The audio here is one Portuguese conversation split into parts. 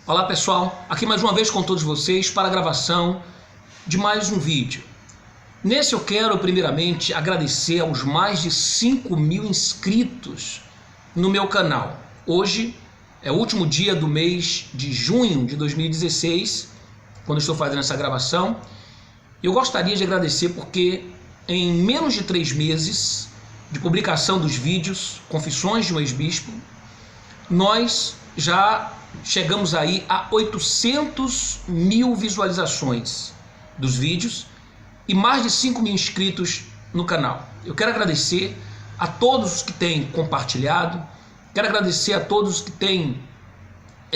Olá pessoal, aqui mais uma vez com todos vocês para a gravação de mais um vídeo. Nesse eu quero primeiramente agradecer aos mais de 5.000 inscritos no meu canal. Hoje é o último dia do mês de junho de 2016, quando estou fazendo essa gravação. Eu gostaria de agradecer porque em menos de 3 meses de publicação dos vídeos Confissões de um Ex-Bispo, nós já chegamos aí a 800.000 visualizações dos vídeos e mais de 5.000 inscritos no canal. Eu quero agradecer a todos que têm compartilhado, quero agradecer a todos que têm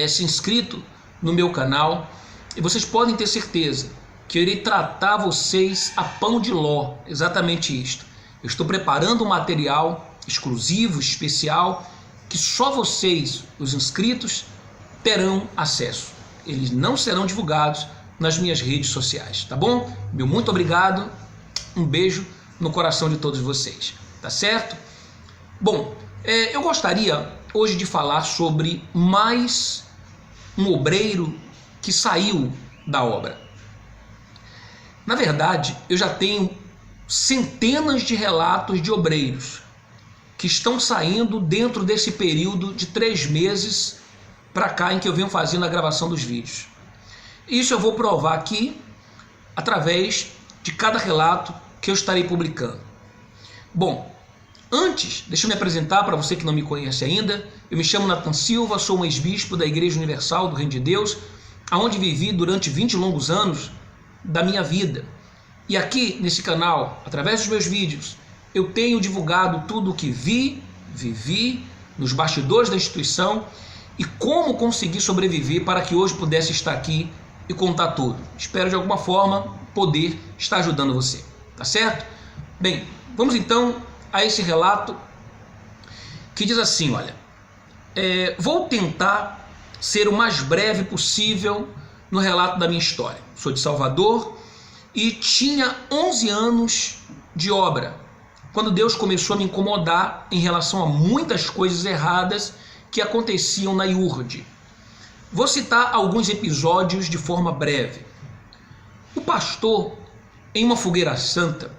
se inscrito no meu canal, e vocês podem ter certeza que eu irei tratar vocês a pão de ló, exatamente isto. Eu estou preparando um material exclusivo, especial, que só vocês, os inscritos, terão acesso. Eles não serão divulgados nas minhas redes sociais, tá bom? Meu muito obrigado, um beijo no coração de todos vocês, tá certo? Bom, eu gostaria hoje de falar sobre mais um obreiro que saiu da obra. Na verdade, eu já tenho centenas de relatos de obreiros que estão saindo dentro desse período de 3 meses para cá em que eu venho fazendo a gravação dos vídeos. Isso eu vou provar aqui através de cada relato que eu estarei publicando. Bom, antes, deixa eu me apresentar para você que não me conhece ainda. Eu me chamo Nathan Silva, sou um ex-bispo da Igreja Universal do Reino de Deus, aonde vivi durante 20 longos anos da minha vida. E aqui nesse canal, através dos meus vídeos, eu tenho divulgado tudo o que vivi nos bastidores da instituição e como consegui sobreviver para que hoje pudesse estar aqui e contar tudo. Espero de alguma forma poder estar ajudando você, tá certo? Bem, vamos então a esse relato que diz assim, olha, vou tentar ser o mais breve possível no relato da minha história. Sou de Salvador e tinha 11 anos de obra, quando Deus começou a me incomodar em relação a muitas coisas erradas que aconteciam na IURD. Vou citar alguns episódios de forma breve. O pastor, em uma fogueira santa,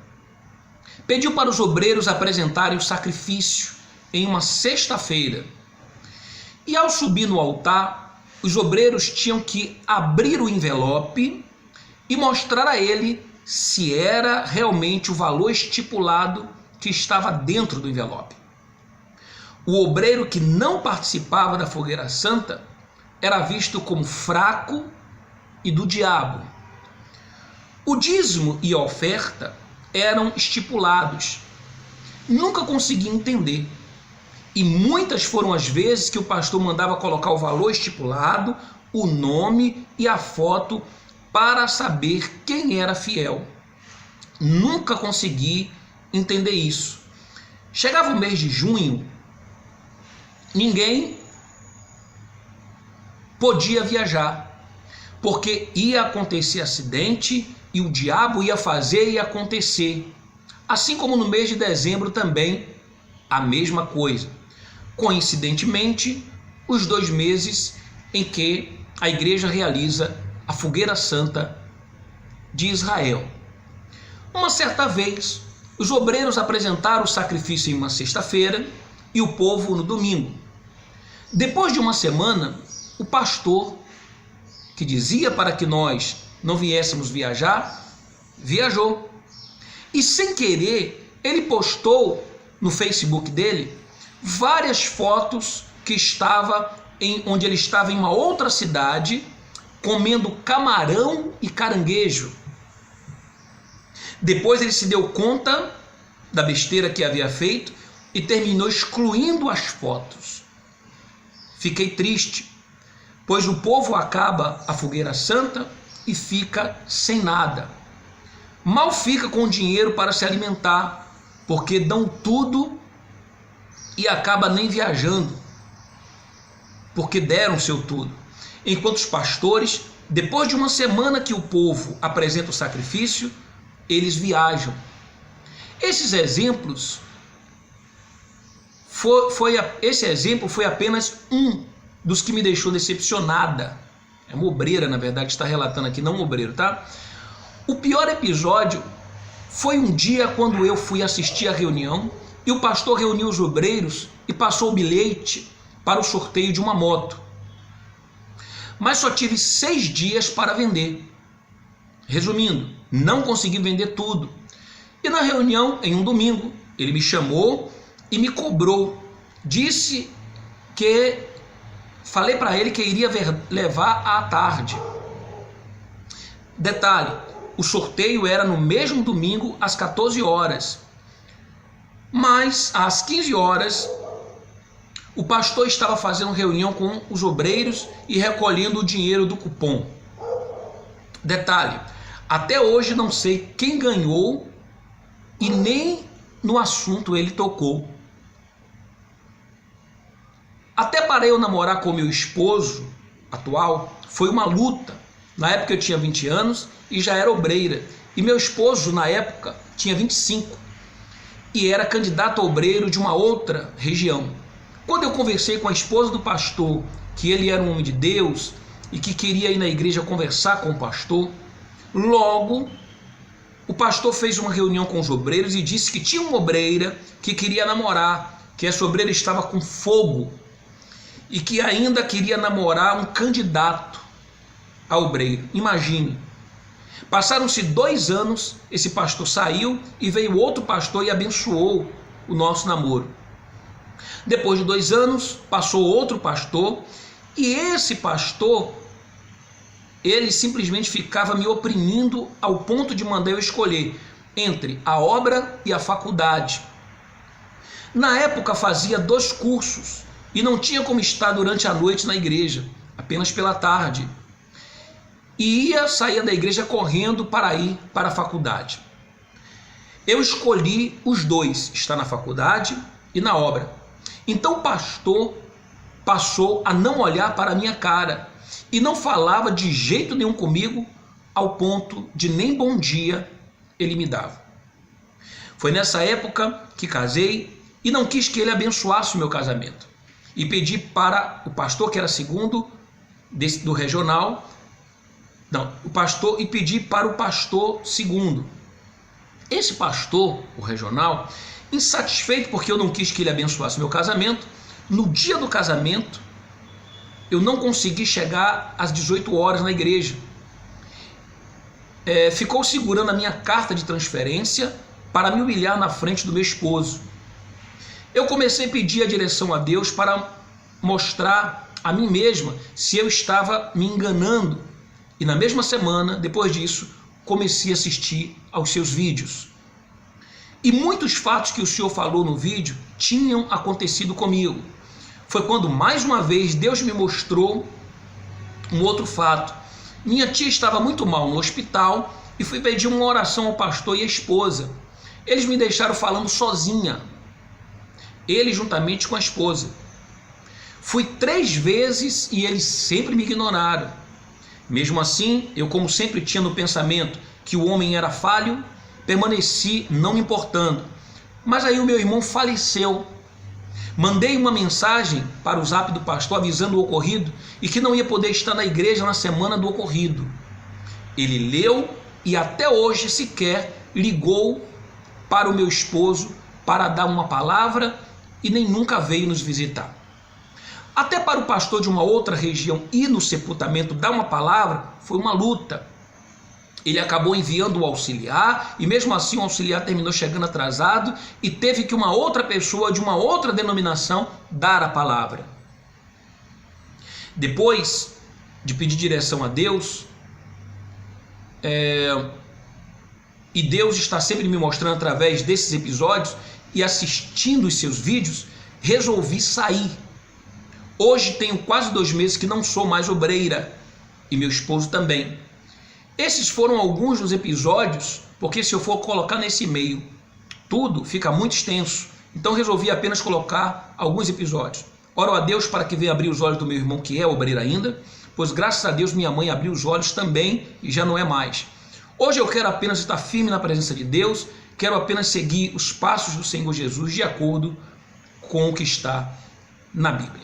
pediu para os obreiros apresentarem o sacrifício em uma sexta-feira. E ao subir no altar, os obreiros tinham que abrir o envelope e mostrar a ele se era realmente o valor estipulado que estava dentro do envelope. O obreiro que não participava da fogueira santa era visto como fraco e do diabo. O dízimo e a oferta eram estipulados. Nunca consegui entender. E muitas foram as vezes que o pastor mandava colocar o valor estipulado, o nome e a foto para saber quem era fiel. Nunca consegui entender isso. Chegava o mês de junho, ninguém podia viajar, porque ia acontecer acidente e o diabo ia fazer e acontecer. Assim como no mês de dezembro também, a mesma coisa. Coincidentemente, os 2 meses em que a igreja realiza a fogueira santa de Israel. Uma certa vez, os obreiros apresentaram o sacrifício em uma sexta-feira e o povo no domingo. Depois de uma semana, o pastor, que dizia para que nós não viéssemos viajar, viajou. E sem querer, ele postou no Facebook dele várias fotos que onde ele estava em uma outra cidade, comendo camarão e caranguejo. Depois ele se deu conta da besteira que havia feito e terminou excluindo as fotos. Fiquei triste, pois o povo acaba a fogueira santa e fica sem nada. Mal fica com dinheiro para se alimentar, porque dão tudo e acaba nem viajando, porque deram seu tudo. Enquanto os pastores, depois de uma semana que o povo apresenta o sacrifício, eles viajam. Esses exemplos esse exemplo foi apenas um dos que me deixou decepcionada É uma obreira, na verdade, está relatando aqui, não um obreiro, tá? O pior episódio foi um dia quando eu fui assistir a reunião e o pastor reuniu os obreiros e passou o bilhete para o sorteio de uma moto. Mas só tive 6 dias para vender. Resumindo, não consegui vender tudo. E na reunião, em um domingo, ele me chamou e me cobrou. Disse que... Falei para ele que iria levar à tarde. Detalhe, o sorteio era no mesmo domingo às 14 horas. Mas às 15 horas, o pastor estava fazendo reunião com os obreiros e recolhendo o dinheiro do cupom. Detalhe, até hoje não sei quem ganhou e nem no assunto ele tocou. Até para eu namorar com meu esposo atual, foi uma luta. Na época eu tinha 20 anos e já era obreira. E meu esposo, na época, tinha 25. E era candidato a obreiro de uma outra região. Quando eu conversei com a esposa do pastor, que ele era um homem de Deus e que queria ir na igreja conversar com o pastor, logo o pastor fez uma reunião com os obreiros e disse que tinha uma obreira que queria namorar, que essa obreira estava com fogo e que ainda queria namorar um candidato a obreiro. Imagine. Passaram-se 2 anos, esse pastor saiu e veio outro pastor e abençoou o nosso namoro. Depois de 2 anos, passou outro pastor e esse pastor, ele simplesmente ficava me oprimindo ao ponto de mandar eu escolher entre a obra e a faculdade. Na época fazia 2 cursos e não tinha como estar durante a noite na igreja, apenas pela tarde. E saía da igreja correndo para ir para a faculdade. Eu escolhi os 2, estar na faculdade e na obra. Então o pastor passou a não olhar para a minha cara e não falava de jeito nenhum comigo, ao ponto de nem bom dia ele me dava. Foi nessa época que casei e não quis que ele abençoasse o meu casamento. E pedi para o pastor, que era segundo do regional, e pedi para o pastor segundo. Esse pastor, o regional, insatisfeito porque eu não quis que ele abençoasse meu casamento, no dia do casamento, eu não consegui chegar às 18 horas na igreja. Ficou segurando a minha carta de transferência para me humilhar na frente do meu esposo. Eu comecei a pedir a direção a Deus para mostrar a mim mesma se eu estava me enganando. E na mesma semana, depois disso, comecei a assistir aos seus vídeos. E muitos fatos que o senhor falou no vídeo tinham acontecido comigo. Foi quando mais uma vez Deus me mostrou um outro fato. Minha tia estava muito mal no hospital e fui pedir uma oração ao pastor e à esposa. Eles me deixaram falando sozinha. Ele juntamente com a esposa. Fui 3 vezes e eles sempre me ignoraram. Mesmo assim, eu, como sempre tinha no pensamento que o homem era falho, permaneci não me importando. Mas aí o meu irmão faleceu. Mandei uma mensagem para o zap do pastor avisando o ocorrido e que não ia poder estar na igreja na semana do ocorrido. Ele leu e até hoje sequer ligou para o meu esposo para dar uma palavra e nem nunca veio nos visitar. Até para o pastor de uma outra região ir no sepultamento dar uma palavra foi uma luta. Ele acabou enviando o auxiliar e mesmo assim o auxiliar terminou chegando atrasado e teve que uma outra pessoa de uma outra denominação dar a palavra. Depois de pedir direção a Deus, e Deus está sempre me mostrando através desses episódios e assistindo os seus vídeos, resolvi sair. Hoje tenho quase 2 meses que não sou mais obreira e meu esposo também. Esses foram alguns dos episódios, porque se eu for colocar nesse meio tudo, fica muito extenso. Então resolvi apenas colocar alguns episódios. Oro a Deus para que venha abrir os olhos do meu irmão, que é obreiro ainda, pois graças a Deus minha mãe abriu os olhos também e já não é mais. Hoje eu quero apenas estar firme na presença de Deus, quero apenas seguir os passos do Senhor Jesus de acordo com o que está na Bíblia.